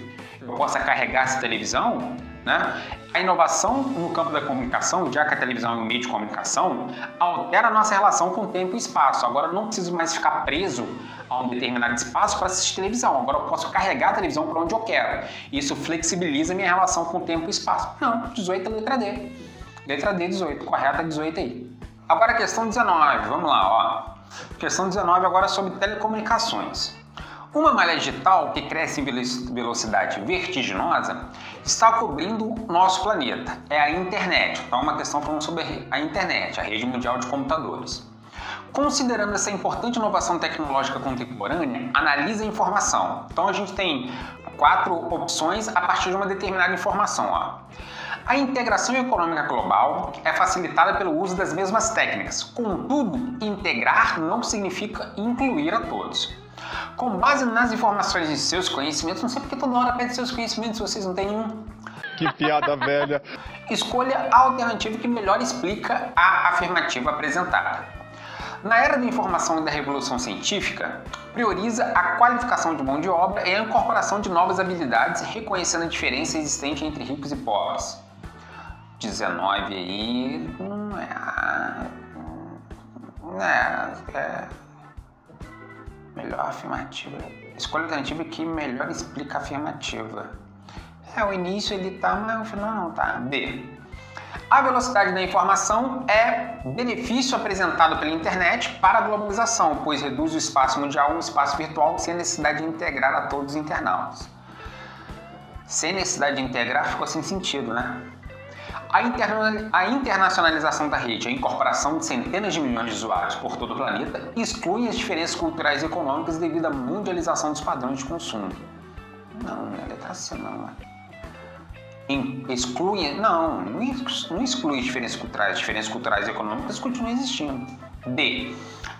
eu possa carregar essa televisão, né? A inovação no campo da comunicação, já que a televisão é um meio de comunicação, altera a nossa relação com o tempo e espaço. Agora eu não preciso mais ficar preso a um determinado espaço para assistir televisão. Agora eu posso carregar a televisão para onde eu quero. Isso flexibiliza a minha relação com o tempo e espaço. Não, 18 é letra D. Letra D, 18. Correta, 18 aí. Agora a questão 19. Vamos lá, ó. Questão 19 agora sobre telecomunicações. Uma malha digital que cresce em velocidade vertiginosa está cobrindo o nosso planeta. É a internet. Então, uma questão falando sobre a internet, a rede mundial de computadores. Considerando essa importante inovação tecnológica contemporânea, analisa a informação. Então, a gente tem 4 opções a partir de uma determinada informação. Ó. A integração econômica global é facilitada pelo uso das mesmas técnicas. Contudo, integrar não significa incluir a todos. Com base nas informações de seus conhecimentos, não sei porque toda hora pede seus conhecimentos se vocês não têm nenhum. Que piada velha. Escolha a alternativa que melhor explica a afirmativa apresentada. Na era da informação e da revolução científica, prioriza a qualificação de mão de obra e a incorporação de novas habilidades, reconhecendo a diferença existente entre ricos e pobres. 19 aí não é melhor afirmativa. Escolha a alternativa que melhor explica a afirmativa. O início ele tá, mas o final não tá. B. A velocidade da informação é benefício apresentado pela internet para a globalização, pois reduz o espaço mundial a um espaço virtual sem necessidade de integrar a todos os internautas. Sem necessidade de integrar ficou sem sentido, né? A internacionalização da rede, a incorporação de centenas de milhões de usuários por todo o planeta, exclui as diferenças culturais e econômicas devido à mundialização dos padrões de consumo. Não é letra C, não. Exclui, não exclui diferenças culturais e econômicas continuam existindo. D.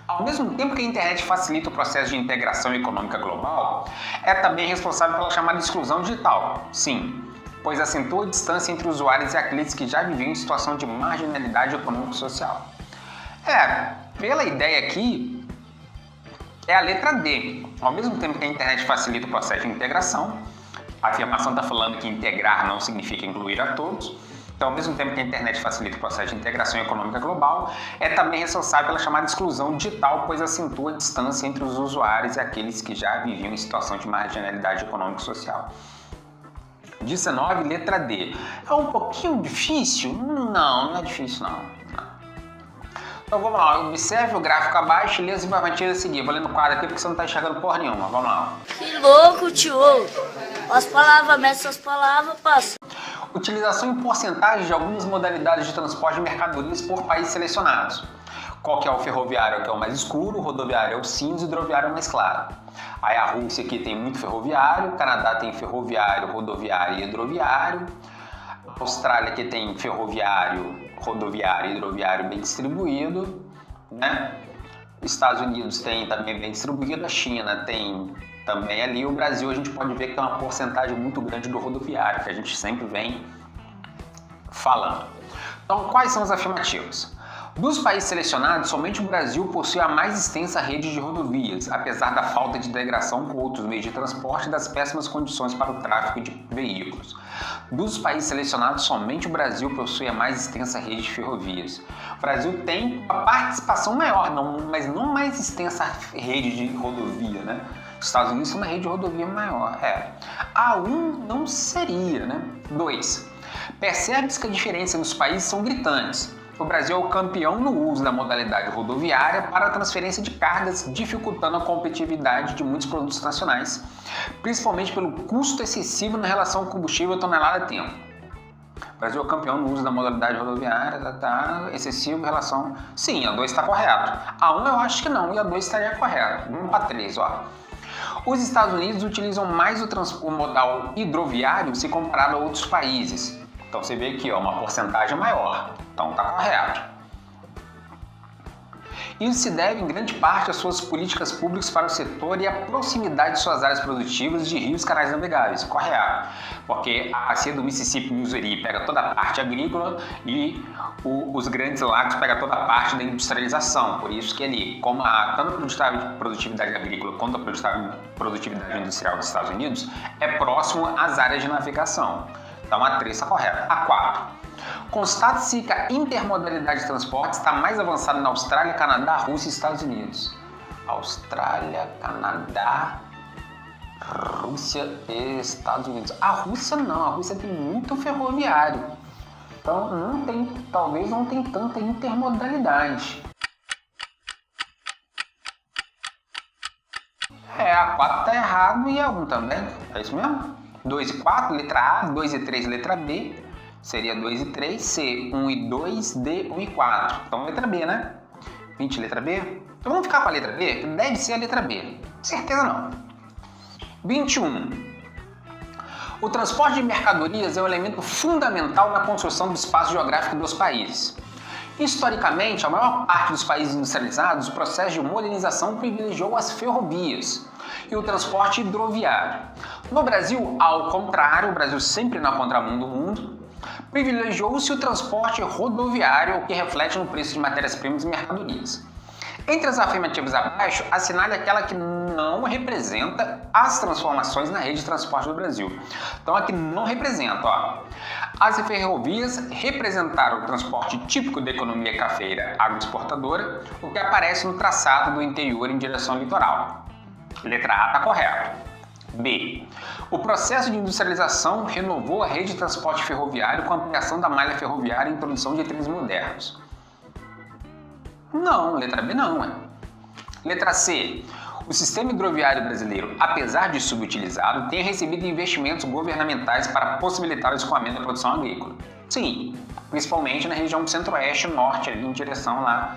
Ao mesmo tempo que a internet facilita o processo de integração econômica global, é também responsável pela chamada exclusão digital. Sim, pois acentua a distância entre usuários e aqueles que já viviam em situação de marginalidade econômico-social. Pela ideia aqui, é a letra D. Ao mesmo tempo que a internet facilita o processo de integração, a afirmação está falando que integrar não significa incluir a todos. Então, ao mesmo tempo que a internet facilita o processo de integração econômica global, é também responsável pela chamada exclusão digital, pois acentua a distância entre os usuários e aqueles que já viviam em situação de marginalidade econômico-social. 19, letra D. É um pouquinho difícil? Não é difícil não. Então vamos lá, observe o gráfico abaixo e lê as informativas a seguir. Vou ler no quadro aqui porque você não está enxergando porra nenhuma. Vamos lá. Que louco, tio! As palavras, mexe as palavras, passa. Utilização em porcentagem de algumas modalidades de transporte de mercadorias por países selecionados. Qual que é o ferroviário, que é o mais escuro, o rodoviário é o cinza e o hidroviário é o mais claro. Aí a Rússia aqui tem muito ferroviário, o Canadá tem ferroviário, rodoviário e hidroviário. A Austrália aqui tem ferroviário, rodoviário e hidroviário bem distribuído, né? Estados Unidos tem também bem distribuído, a China tem também ali. O Brasil a gente pode ver que tem uma porcentagem muito grande do rodoviário, que a gente sempre vem falando. Então, quais são as afirmativas? Dos países selecionados, somente o Brasil possui a mais extensa rede de rodovias, apesar da falta de integração com outros meios de transporte e das péssimas condições para o tráfego de veículos. Dos países selecionados, somente o Brasil possui a mais extensa rede de ferrovias. O Brasil tem uma participação maior, mas não mais extensa rede de rodovia, né? Os Estados Unidos tem uma rede de rodovia maior. A1 não seria, né? 2. Percebe-se que a diferença nos países são gritantes. O Brasil é o campeão no uso da modalidade rodoviária para a transferência de cargas, dificultando a competitividade de muitos produtos nacionais, principalmente pelo custo excessivo na relação combustível tonelada-tempo. O Brasil é o campeão no uso da modalidade rodoviária, excessivo em relação... Sim, a 2 está correto. A 1 eu acho que não, e a 2 estaria correto. Vamos para 3, ó. Os Estados Unidos utilizam mais o modal hidroviário se comparado a outros países. Então você vê aqui, ó, uma porcentagem maior. Então está correto. Isso se deve em grande parte às suas políticas públicas para o setor e à proximidade de suas áreas produtivas de rios e canais navegáveis. Correto. Porque a bacia do Mississippi e Missouri pega toda a parte agrícola e os grandes lagos pegam toda a parte da industrialização. Por isso que ali, como tanto a produtividade agrícola quanto a produtividade industrial dos Estados Unidos é próximo às áreas de navegação. Então a 3 está correta. A 4. Constate-se que a intermodalidade de transporte está mais avançada na Austrália, Canadá, Rússia e Estados Unidos. Austrália, Canadá, Rússia e Estados Unidos. A Rússia não, a Rússia tem muito ferroviário. Então não tem, talvez não tem tanta intermodalidade. A 4 está errado e a 1 também. É isso mesmo? 2 e 4, letra A, 2 e 3, letra B. Seria 2 e 3, C, 1 e 2, D, 1 e 4. Então letra B, né? 20, letra B. Então vamos ficar com a letra B? Deve ser a letra B. Certeza não. 21. O transporte de mercadorias é um elemento fundamental na construção do espaço geográfico dos países. Historicamente, a maior parte dos países industrializados, o processo de modernização privilegiou as ferrovias e o transporte hidroviário. No Brasil, ao contrário, o Brasil sempre na contramão do mundo, privilegiou-se o transporte rodoviário, o que reflete no preço de matérias-primas e mercadorias. Entre as afirmativas abaixo, assinale aquela que não representa as transformações na rede de transporte do Brasil. Então aqui não representa, ó. As ferrovias representaram o transporte típico da economia cafeira agroexportadora, o que aparece no traçado do interior em direção ao litoral. Letra A está correto. B. O processo de industrialização renovou a rede de transporte ferroviário com a ampliação da malha ferroviária e introdução de trens modernos. Não, letra B não, é. Letra C. O sistema hidroviário brasileiro, apesar de subutilizado, tem recebido investimentos governamentais para possibilitar o escoamento da produção agrícola. Sim, principalmente na região centro-oeste e norte, ali em direção lá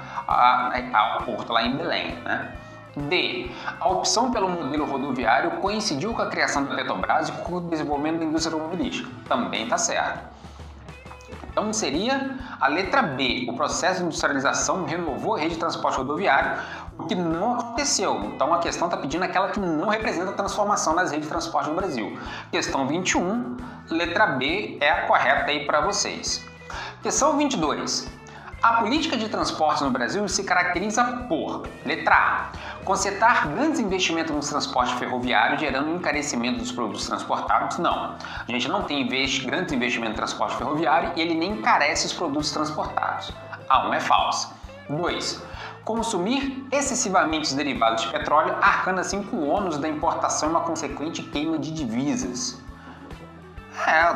ao porto, lá em Belém, né? D. A opção pelo modelo rodoviário coincidiu com a criação da Petrobras e com o desenvolvimento da indústria automobilística. Também está certo. Então seria a letra B. O processo de industrialização renovou a rede de transporte rodoviário, o que não aconteceu. Então a questão está pedindo aquela que não representa a transformação das redes de transporte no Brasil. Questão 21, letra B é a correta aí para vocês. Questão 22. A política de transportes no Brasil se caracteriza por, letra A, concentrar grandes investimentos no transporte ferroviário, gerando um encarecimento dos produtos transportados. Não, a gente não tem grandes investimentos no transporte ferroviário e ele nem encarece os produtos transportados. A 1 é falsa. 2. Consumir excessivamente os derivados de petróleo, arcando assim com o ônus da importação e uma consequente queima de divisas.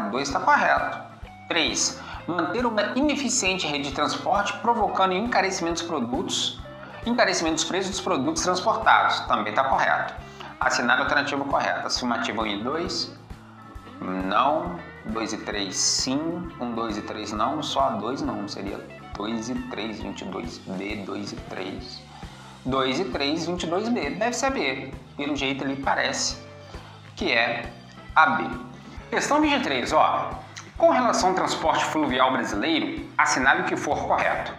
O 2 está correto. 3. Manter uma ineficiente rede de transporte, provocando encarecimento dos preços dos produtos transportados. Também está correto. Assinar a alternativa correta. Afirmativa 1 e 2. Não. 2 e 3 sim. 1, 2 e 3 não. Só a 2 não. Seria 2 e 3, 22B, 2 e 3. 2 e 3, 22B. Deve ser a B. Pelo jeito ali parece que é a B. Questão 23, ó. Com relação ao transporte fluvial brasileiro, assinale o que for correto.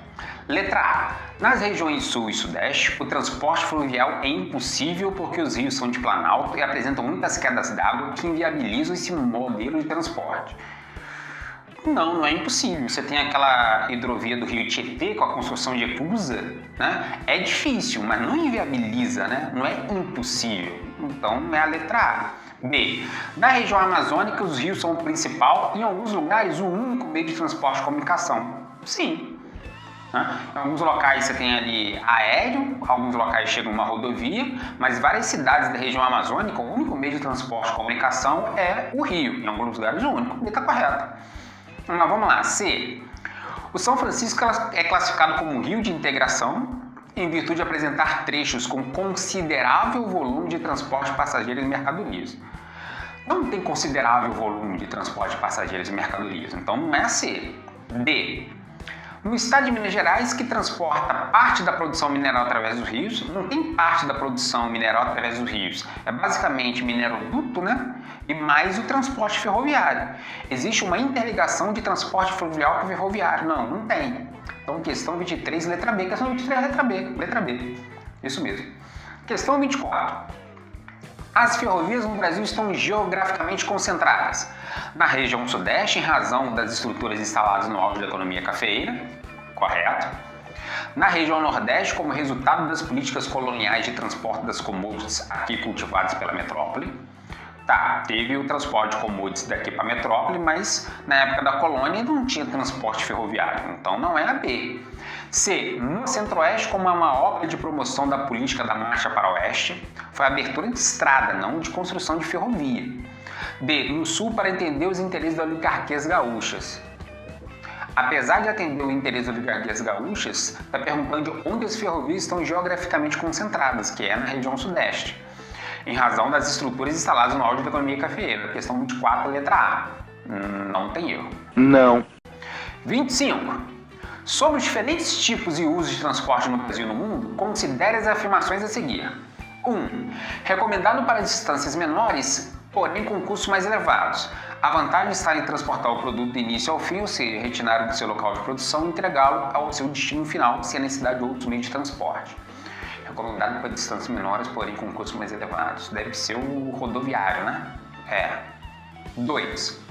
Letra A. Nas regiões sul e sudeste, o transporte fluvial é impossível porque os rios são de planalto e apresentam muitas quedas d'água que inviabilizam esse modelo de transporte. Não é impossível. Você tem aquela hidrovia do Rio Tietê com a construção de Epusa, né? É difícil, mas não inviabiliza, né? Não é impossível. Então é a letra A. B. Na região amazônica, os rios são o principal e em alguns lugares o único meio de transporte e comunicação. Sim. Em alguns locais você tem ali aéreo, alguns locais chega uma rodovia, mas várias cidades da região amazônica, o único meio de transporte e comunicação é o rio. Em alguns lugares o único. B está correto. Mas vamos lá. C. O São Francisco é classificado como um rio de integração, em virtude de apresentar trechos com considerável volume de transporte de passageiros e mercadorias. Não tem considerável volume de transporte de passageiros e mercadorias, então não é a C. D. No estado de Minas Gerais, que transporta parte da produção mineral através dos rios, não tem parte da produção mineral através dos rios. É basicamente mineroduto, né? E mais o transporte ferroviário. Existe uma interligação de transporte fluvial com ferroviário. Não tem. Então, questão 23, letra B. Questão 23, letra B. Letra B. Isso mesmo. Questão 24. As ferrovias no Brasil estão geograficamente concentradas na região sudeste, em razão das estruturas instaladas no auge da economia cafeeira. Correto. Na região nordeste, como resultado das políticas coloniais de transporte das commodities aqui cultivadas pela metrópole. Tá, teve o transporte de commodities daqui para a metrópole, mas na época da colônia não tinha transporte ferroviário, então não é a B. C. No Centro-Oeste, como uma obra de promoção da política da marcha para o Oeste, foi a abertura de estrada, não de construção de ferrovia. B. No Sul, para entender os interesses das oligarquias gaúchas. Apesar de atender o interesse das oligarquias gaúchas, está perguntando de onde as ferrovias estão geograficamente concentradas, que é na região Sudeste, em razão das estruturas instaladas no áudio da economia cafeeira. Questão 24, letra A. Não tem erro. Não. 25. Sobre os diferentes tipos e usos de transporte no Brasil e no mundo, considere as afirmações a seguir. 1. Recomendado para distâncias menores, porém com custos mais elevados. A vantagem está em transportar o produto do início ao fim, ou seja, retirá-lo do seu local de produção e entregá-lo ao seu destino final, sem a necessidade de outros meios de transporte. Recomendado para distâncias menores, porém com custos mais elevados. Deve ser o rodoviário, né? 2.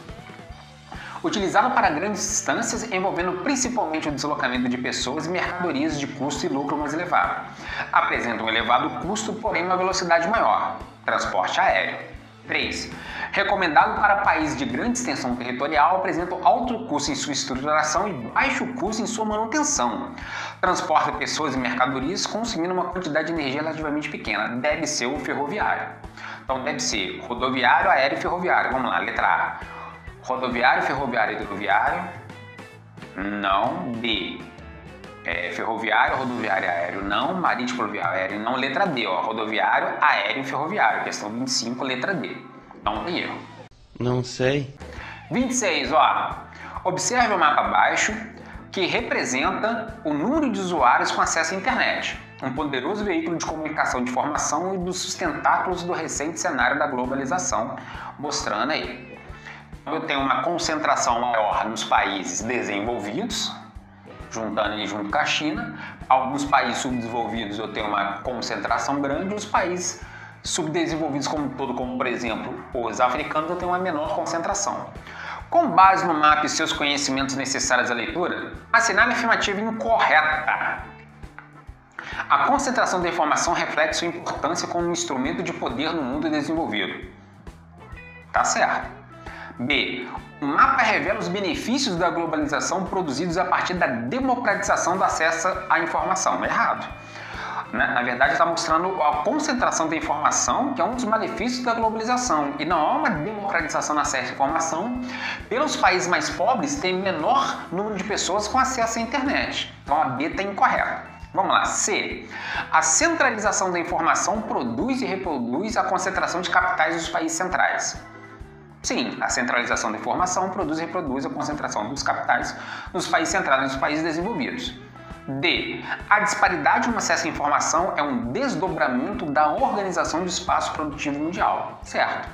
Utilizado para grandes distâncias, envolvendo principalmente o deslocamento de pessoas e mercadorias de custo e lucro mais elevado. Apresenta um elevado custo, porém uma velocidade maior. Transporte aéreo. 3. Recomendado para países de grande extensão territorial, apresenta alto custo em sua estruturação e baixo custo em sua manutenção. Transporta pessoas e mercadorias consumindo uma quantidade de energia relativamente pequena. Deve ser o ferroviário. Então deve ser rodoviário, aéreo e ferroviário. Vamos lá, letra A. Rodoviário, ferroviário e hidroviário. Não. B. Ferroviário, rodoviário e aéreo. Não. Marítimo, fluvial, aéreo. Não. Letra D. Rodoviário, aéreo e ferroviário. Questão 25, letra D. Não tem erro. Não sei. 26. Observe o mapa abaixo, que representa o número de usuários com acesso à internet. Um poderoso veículo de comunicação de informação e dos sustentáculos do recente cenário da globalização, mostrando aí. Eu tenho uma concentração maior nos países desenvolvidos, juntando ali junto com a China. Alguns países subdesenvolvidos eu tenho uma concentração grande, os países subdesenvolvidos como um todo, como por exemplo os africanos, eu tenho uma menor concentração. Com base no mapa e seus conhecimentos necessários à leitura, assinale a afirmativa incorreta. A concentração da informação reflete sua importância como um instrumento de poder no mundo desenvolvido. Tá certo. B. O mapa revela os benefícios da globalização produzidos a partir da democratização do acesso à informação. Errado. Na verdade, está mostrando a concentração da informação, que é um dos malefícios da globalização. E não há uma democratização no acesso à informação. Pelos países mais pobres, tem menor número de pessoas com acesso à internet. Então a B está incorreta. Vamos lá. C. A centralização da informação produz e reproduz a concentração de capitais dos países centrais. Sim, a centralização da informação produz e reproduz a concentração dos capitais nos países centrais e nos países desenvolvidos. D. A disparidade no acesso à informação é um desdobramento da organização do espaço produtivo mundial. Certo.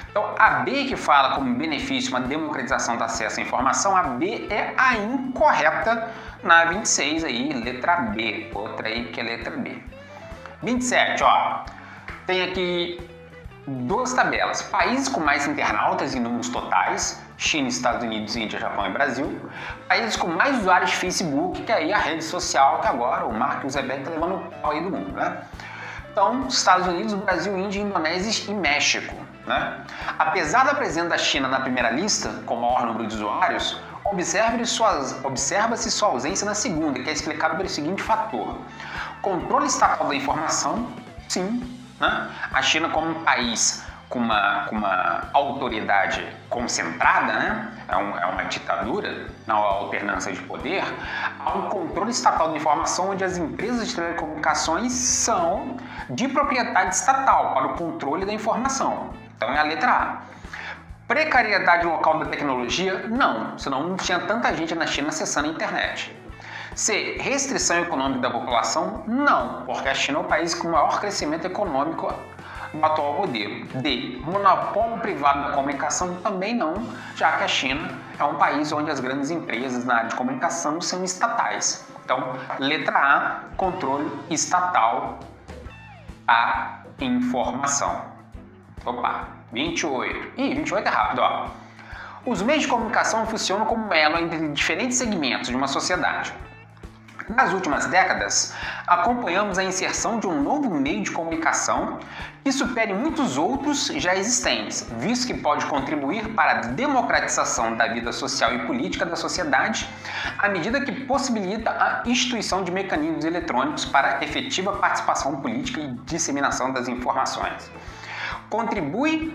Então, a B que fala como benefício uma democratização do acesso à informação, a B é a incorreta na 26 aí, letra B. Outra aí que é letra B. 27, tem aqui duas tabelas. Países com mais internautas em números totais, China, Estados Unidos, Índia, Japão e Brasil. Países com mais usuários de Facebook, que é aí a rede social que agora o Mark Zuckerberg está levando o pau aí do mundo, né? Então, Estados Unidos, Brasil, Índia, Indonésia e México, né? Apesar da presença da China na primeira lista, com o maior número de usuários, observa-se sua ausência na segunda, que é explicado pelo seguinte fator. Controle estatal da informação, sim. Né? A China, como um país com uma autoridade concentrada, né? É uma ditadura na alternância de poder, há um controle estatal da informação onde as empresas de telecomunicações são de propriedade estatal para o controle da informação. Então é a letra A. Precariedade local da tecnologia? Não, senão não tinha tanta gente na China acessando a internet. C. Restrição econômica da população? Não, porque a China é o país com maior crescimento econômico no atual modelo. D. Monopólio privado da comunicação? Também não, já que a China é um país onde as grandes empresas na área de comunicação são estatais. Então, letra A, controle estatal à informação. 28. 28 é rápido, Os meios de comunicação funcionam como elo entre diferentes segmentos de uma sociedade. Nas últimas décadas, acompanhamos a inserção de um novo meio de comunicação que supere muitos outros já existentes, visto que pode contribuir para a democratização da vida social e política da sociedade, à medida que possibilita a instituição de mecanismos eletrônicos para efetiva participação política e disseminação das informações.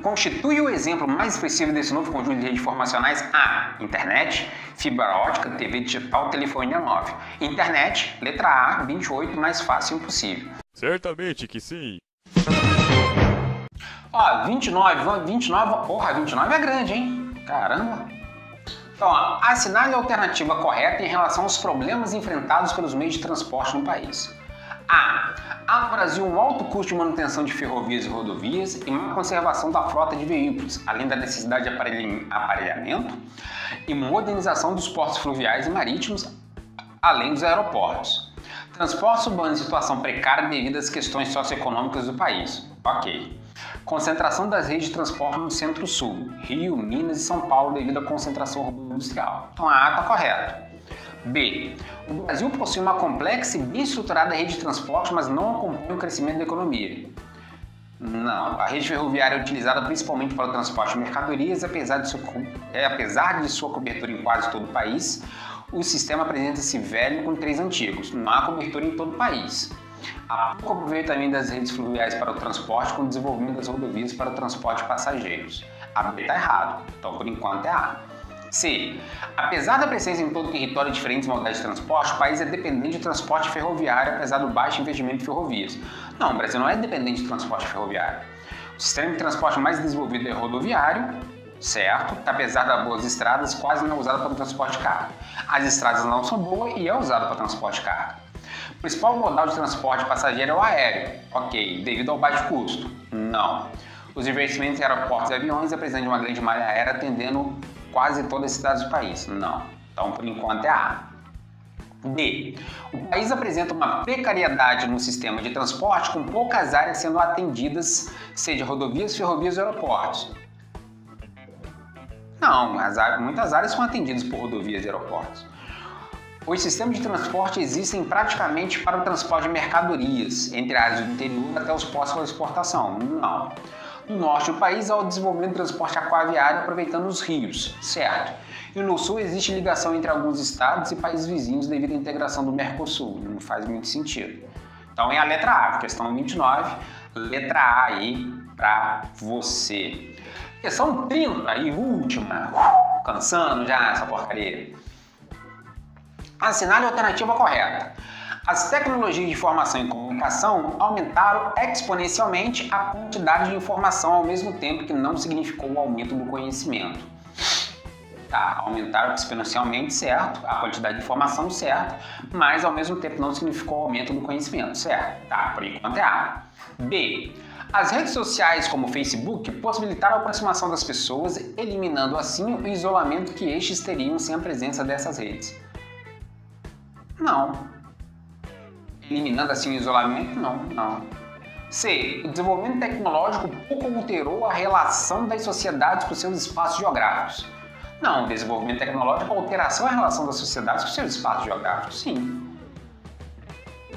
Constitui o exemplo mais expressivo desse novo conjunto de redes informacionais a internet, fibra ótica, TV digital, telefonia móvel. Internet, letra A, 28, mais fácil impossível. Certamente que sim. Ó, 29, porra, 29 é grande, hein? Caramba. Então, ó, assinale a alternativa correta em relação aos problemas enfrentados pelos meios de transporte no país. A. Há no Brasil um alto custo de manutenção de ferrovias e rodovias e má conservação da frota de veículos, além da necessidade de aparelhamento e modernização dos portos fluviais e marítimos, além dos aeroportos. Transportes urbanos em situação precária devido às questões socioeconômicas do país. Ok. Concentração das redes de transporte no Centro-Sul, Rio, Minas e São Paulo devido à concentração urbana industrial. Então a A está correta. B. O Brasil possui uma complexa e bem estruturada rede de transporte, mas não acompanha o crescimento da economia. Não, a rede ferroviária é utilizada principalmente para o transporte de mercadorias, apesar de sua cobertura em quase todo o país, o sistema apresenta-se velho com trens antigos, não há cobertura em todo o país. Há pouco aproveitamento das redes fluviais para o transporte com o desenvolvimento das rodovias para o transporte de passageiros. A B está errado, então por enquanto é A. C. Apesar da presença em todo o território de diferentes modalidades de transporte, o país é dependente de transporte ferroviário, apesar do baixo investimento em ferrovias. Não, o Brasil não é dependente de transporte ferroviário. O sistema de transporte mais desenvolvido é rodoviário, certo? Apesar das boas estradas, quase não é usado para o transporte de carga. As estradas não são boas e é usado para transporte de carga. O principal modal de transporte passageiro é o aéreo. Ok, devido ao baixo custo? Não. Os investimentos em aeroportos e aviões apresentam uma grande malha aérea atendendo quase todas as cidades do país? Não. Então, por enquanto, é A. D. O país apresenta uma precariedade no sistema de transporte com poucas áreas sendo atendidas, seja rodovias, ferrovias ou aeroportos. Não, muitas áreas são atendidas por rodovias e aeroportos. Os sistemas de transporte existem praticamente para o transporte de mercadorias, entre áreas do interior até os postos de exportação. Não. No norte do país há o desenvolvimento do transporte aquaviário aproveitando os rios, certo? E no sul existe ligação entre alguns estados e países vizinhos devido à integração do Mercosul, não faz muito sentido. Então é a letra A, questão 29, letra A aí para você. Questão 30 e última, cansando já essa porcaria. Assinale a alternativa correta. As tecnologias de informação e comunicação aumentaram exponencialmente a quantidade de informação ao mesmo tempo que não significou o aumento do conhecimento. Tá, aumentaram exponencialmente, certo? A quantidade de informação, certo? Mas ao mesmo tempo não significou o aumento do conhecimento, certo? Tá, por enquanto é A. B. As redes sociais como o Facebook possibilitaram a aproximação das pessoas, eliminando assim o isolamento que estes teriam sem a presença dessas redes. Não. Eliminando assim o isolamento? Não. C. O desenvolvimento tecnológico pouco alterou a relação das sociedades com seus espaços geográficos. Não, o desenvolvimento tecnológico, a alteração é a relação das sociedades com seus espaços geográficos, sim.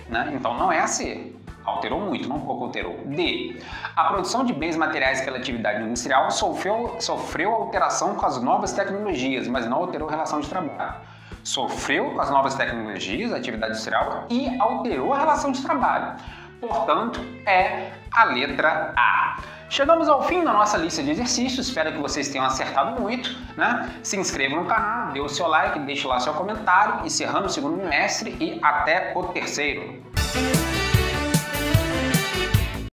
Né? Então não é a C. Alterou muito, não pouco alterou. D. A produção de bens materiais pela atividade industrial sofreu alteração com as novas tecnologias, mas não alterou a relação de trabalho. Sofreu com as novas tecnologias, a atividade industrial, e alterou a relação de trabalho. Portanto, é a letra A. Chegamos ao fim da nossa lista de exercícios, espero que vocês tenham acertado muito, né? Se inscreva no canal, dê o seu like, deixe lá seu comentário, encerrando o segundo bimestre e até o terceiro.